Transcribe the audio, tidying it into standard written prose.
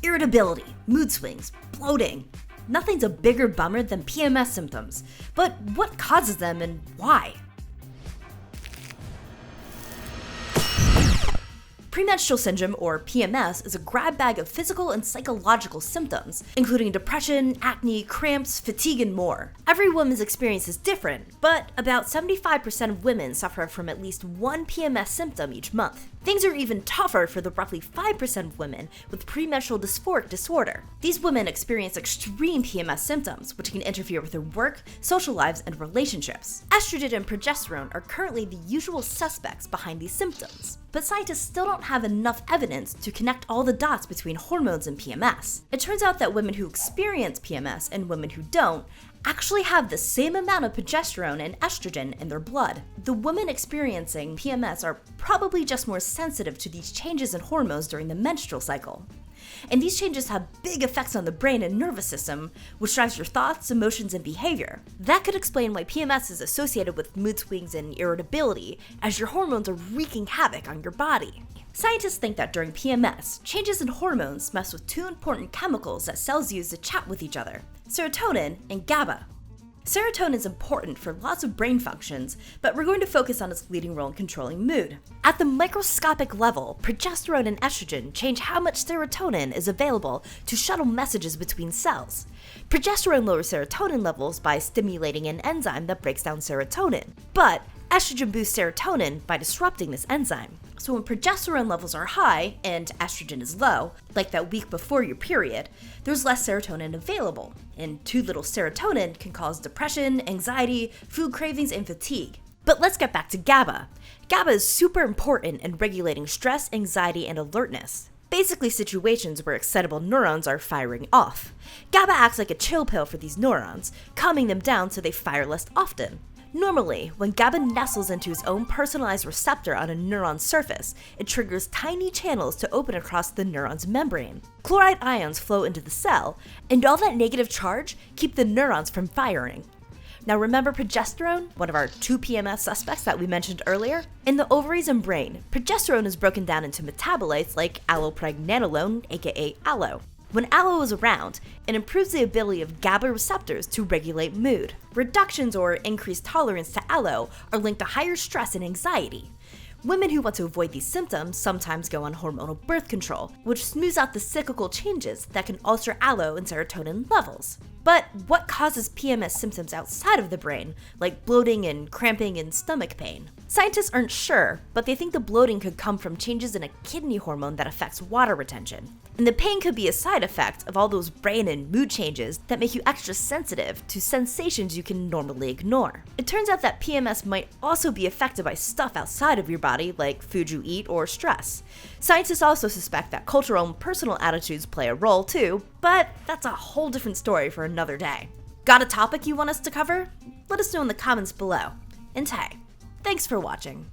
Irritability, mood swings, bloating. Nothing's a bigger bummer than PMS symptoms, but what causes them and why? Premenstrual syndrome, or PMS, is a grab bag of physical and psychological symptoms, including depression, acne, cramps, fatigue, and more. Every woman's experience is different, but about 75% of women suffer from at least one PMS symptom each month. Things are even tougher for the roughly 5% of women with premenstrual dysphoric disorder. These women experience extreme PMS symptoms, which can interfere with their work, social lives, and relationships. Estrogen and progesterone are currently the usual suspects behind these symptoms, but scientists still don't have enough evidence to connect all the dots between hormones and PMS. It turns out that women who experience PMS and women who don't actually have the same amount of progesterone and estrogen in their blood. The women experiencing PMS are probably just more sensitive to these changes in hormones during the menstrual cycle. And these changes have big effects on the brain and nervous system, which drives your thoughts, emotions, and behavior. That could explain why PMS is associated with mood swings and irritability, as your hormones are wreaking havoc on your body. Scientists think that during PMS, changes in hormones mess with two important chemicals that cells use to chat with each other: serotonin and GABA. Serotonin is important for lots of brain functions, but we're going to focus on its leading role in controlling mood. At the microscopic level, progesterone and estrogen change how much serotonin is available to shuttle messages between cells. Progesterone lowers serotonin levels by stimulating an enzyme that breaks down serotonin, but estrogen boosts serotonin by disrupting this enzyme. So when progesterone levels are high and estrogen is low, like that week before your period, there's less serotonin available, and too little serotonin can cause depression, anxiety, food cravings, and fatigue. But let's get back to GABA. GABA is super important in regulating stress, anxiety, and alertness. Basically situations where excitable neurons are firing off. GABA acts like a chill pill for these neurons, calming them down so they fire less often. Normally, when GABA nestles into its own personalized receptor on a neuron's surface, it triggers tiny channels to open across the neuron's membrane. Chloride ions flow into the cell, and all that negative charge keep the neurons from firing. Now remember progesterone, one of our two PMS suspects that we mentioned earlier? In the ovaries and brain, progesterone is broken down into metabolites like allopregnanolone, aka aloe. When aloe is around, it improves the ability of GABA receptors to regulate mood. Reductions or increased tolerance to aloe are linked to higher stress and anxiety. Women who want to avoid these symptoms sometimes go on hormonal birth control, which smooths out the cyclical changes that can alter aloe and serotonin levels. But what causes PMS symptoms outside of the brain, like bloating and cramping and stomach pain? Scientists aren't sure, but they think the bloating could come from changes in a kidney hormone that affects water retention. And the pain could be a side effect of all those brain and mood changes that make you extra sensitive to sensations you can normally ignore. It turns out that PMS might also be affected by stuff outside of your body, like food you eat or stress. Scientists also suspect that cultural and personal attitudes play a role too, but that's a whole different story for another day. Got a topic you want us to cover? Let us know in the comments below. And hey, thanks for watching.